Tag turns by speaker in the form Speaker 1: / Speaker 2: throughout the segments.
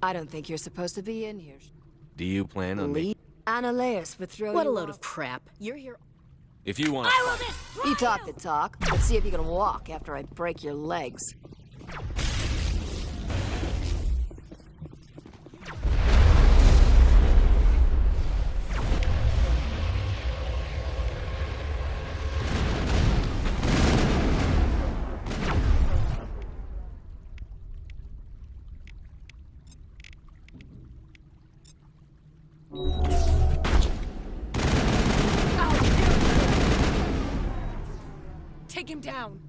Speaker 1: I don't think you're supposed to be in here.
Speaker 2: Do you plan on me?
Speaker 1: Ananias would throw
Speaker 3: What a
Speaker 1: you
Speaker 3: load
Speaker 1: off.
Speaker 3: of crap. You're here.
Speaker 2: If you want to...
Speaker 1: You talk the talk. Let's see if you can walk after I break your legs.
Speaker 3: Take him down.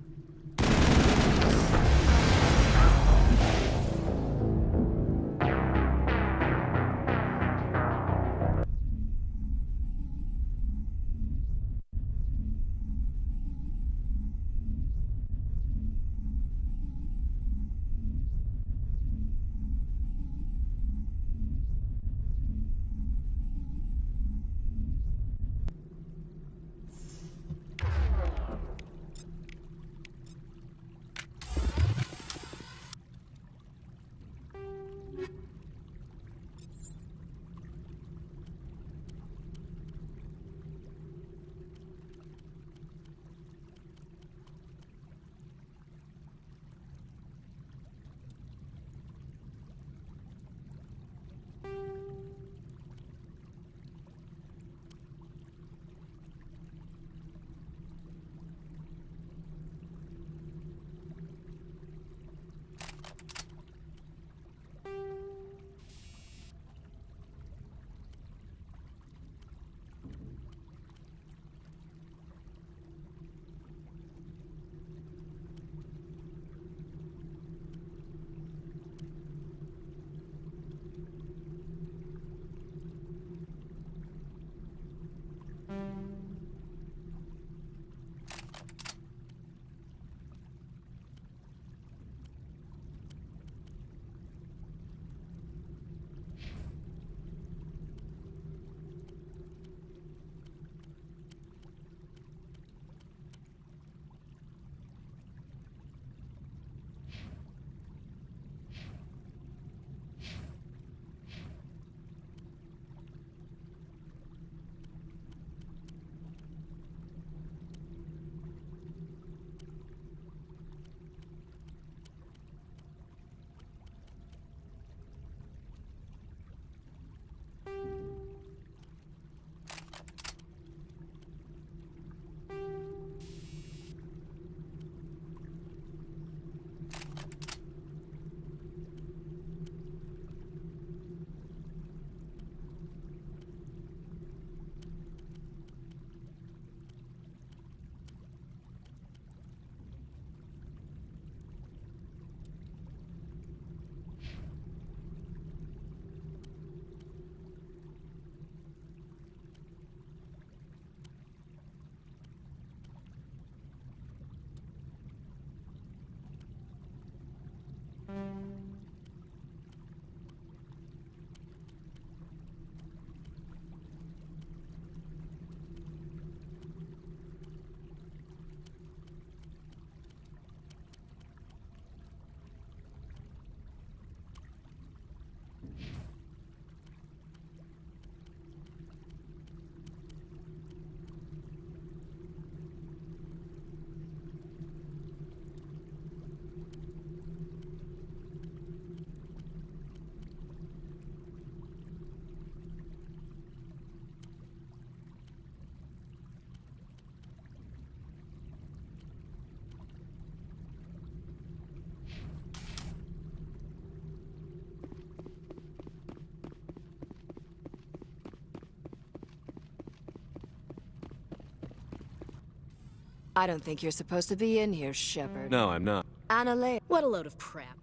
Speaker 1: I don't think you're supposed to be in here, Shepard.
Speaker 2: No, I'm not.
Speaker 1: Ananias.
Speaker 3: What a load of crap.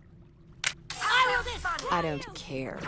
Speaker 1: I don't care.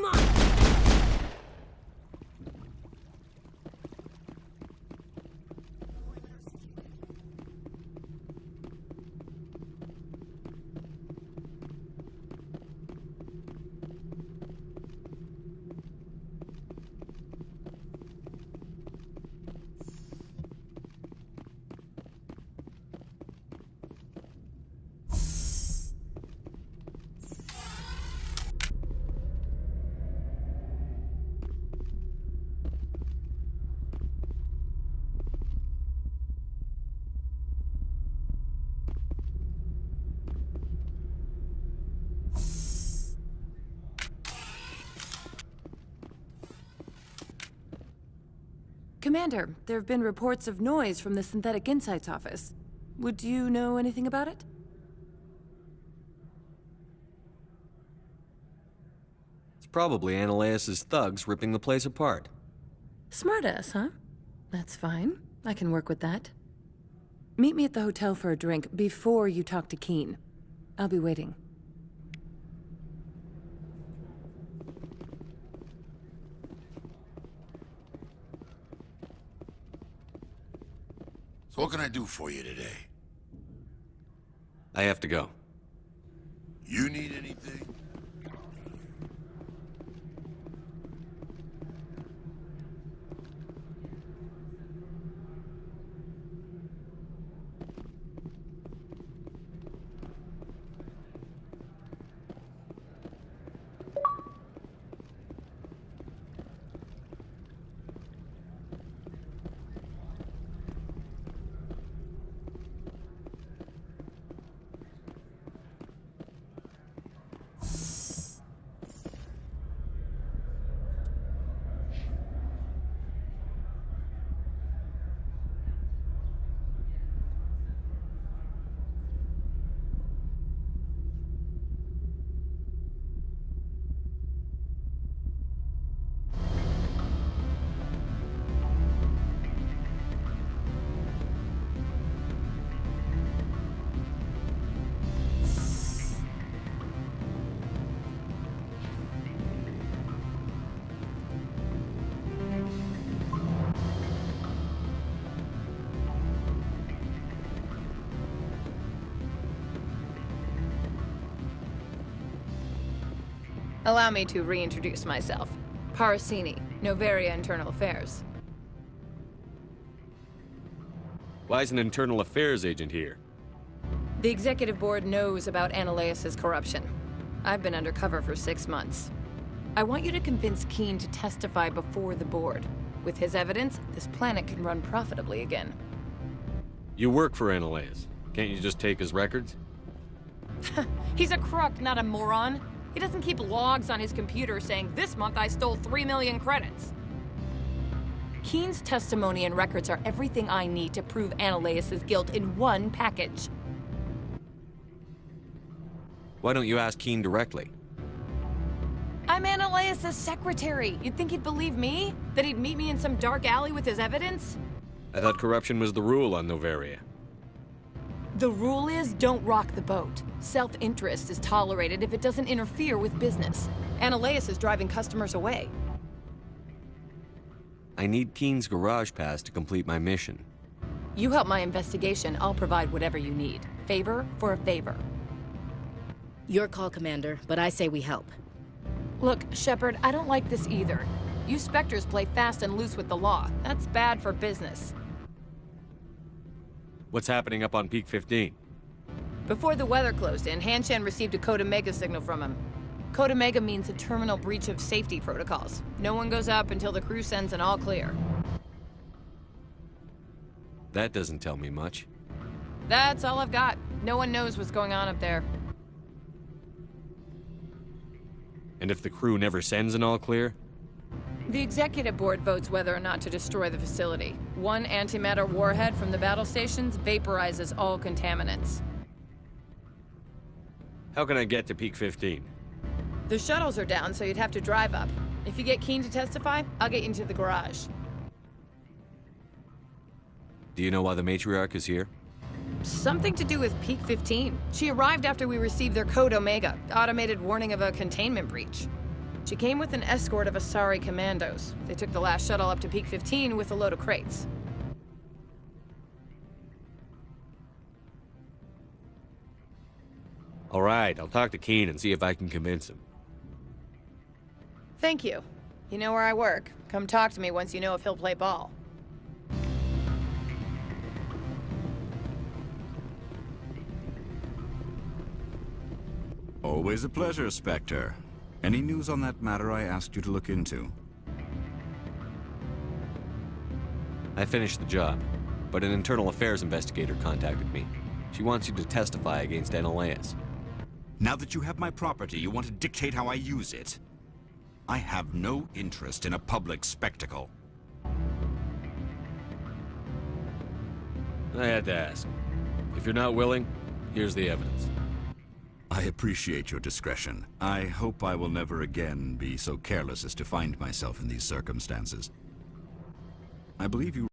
Speaker 3: Come on!
Speaker 4: Commander, there have been reports of noise from the Synthetic Insights office. Would you know anything about it?
Speaker 2: It's probably Ananias' thugs ripping the place apart.
Speaker 4: Smartass, huh? That's fine. I can work with that. Meet me at the hotel for a drink before you talk to Keen. I'll be waiting.
Speaker 5: So what can I do for you today?
Speaker 2: I have to go.
Speaker 5: You need anything?
Speaker 3: Allow me to reintroduce myself. Parasini, Novaria Internal Affairs.
Speaker 2: Why is an internal affairs agent here?
Speaker 3: The executive board knows about Ananias' corruption. I've been undercover for 6 months. I want you to convince Keen to testify before the board. With his evidence, this planet can run profitably again.
Speaker 2: You work for Ananias. Can't you just take his records?
Speaker 3: He's a crook, not a moron. He doesn't keep logs on his computer saying, "This month I stole 3 million credits." Keen's testimony and records are everything I need to prove Ananias' guilt in one package.
Speaker 2: Why don't you ask Keen directly?
Speaker 3: I'm Ananias' secretary. You'd think he'd believe me? That he'd meet me in some dark alley with his evidence?
Speaker 2: I thought corruption was the rule on Novaria.
Speaker 3: The rule is, don't rock the boat. Self-interest is tolerated if it doesn't interfere with business. Ananias is driving customers away.
Speaker 2: I need Keen's garage pass to complete my mission.
Speaker 3: You help my investigation, I'll provide whatever you need. Favor for a favor.
Speaker 6: Your call, Commander, but I say we help.
Speaker 3: Look, Shepard, I don't like this either. You Spectres play fast and loose with the law. That's bad for business.
Speaker 2: What's happening up on Peak 15?
Speaker 3: Before the weather closed in, Hanshan received a Code Omega signal from him. Code Omega means a terminal breach of safety protocols. No one goes up until the crew sends an all clear.
Speaker 2: That doesn't tell me much.
Speaker 3: That's all I've got. No one knows what's going on up there.
Speaker 2: And if the crew never sends an all clear?
Speaker 3: The executive board votes whether or not to destroy the facility. One antimatter warhead from the battle stations vaporizes all contaminants.
Speaker 2: How can I get to Peak 15?
Speaker 3: The shuttles are down, so you'd have to drive up. If you get Keen to testify, I'll get you into the garage.
Speaker 2: Do you know why the matriarch is here?
Speaker 3: Something to do with Peak 15. She arrived after we received their Code Omega, automated warning of a containment breach. She came with an escort of Asari commandos. They took the last shuttle up to Peak 15 with a load of crates.
Speaker 2: All right, I'll talk to Keen and see if I can convince him.
Speaker 3: Thank you. You know where I work. Come talk to me once you know if he'll play ball.
Speaker 7: Always a pleasure, Spectre. Any news on that matter I asked you to look into?
Speaker 2: I finished the job, but an internal affairs investigator contacted me. She wants you to testify against Ananias.
Speaker 7: Now that you have my property, you want to dictate how I use it? I have no interest in a public spectacle.
Speaker 2: I had to ask. If you're not willing, here's the evidence.
Speaker 7: I appreciate your discretion. I hope I will never again be so careless as to find myself in these circumstances. I believe you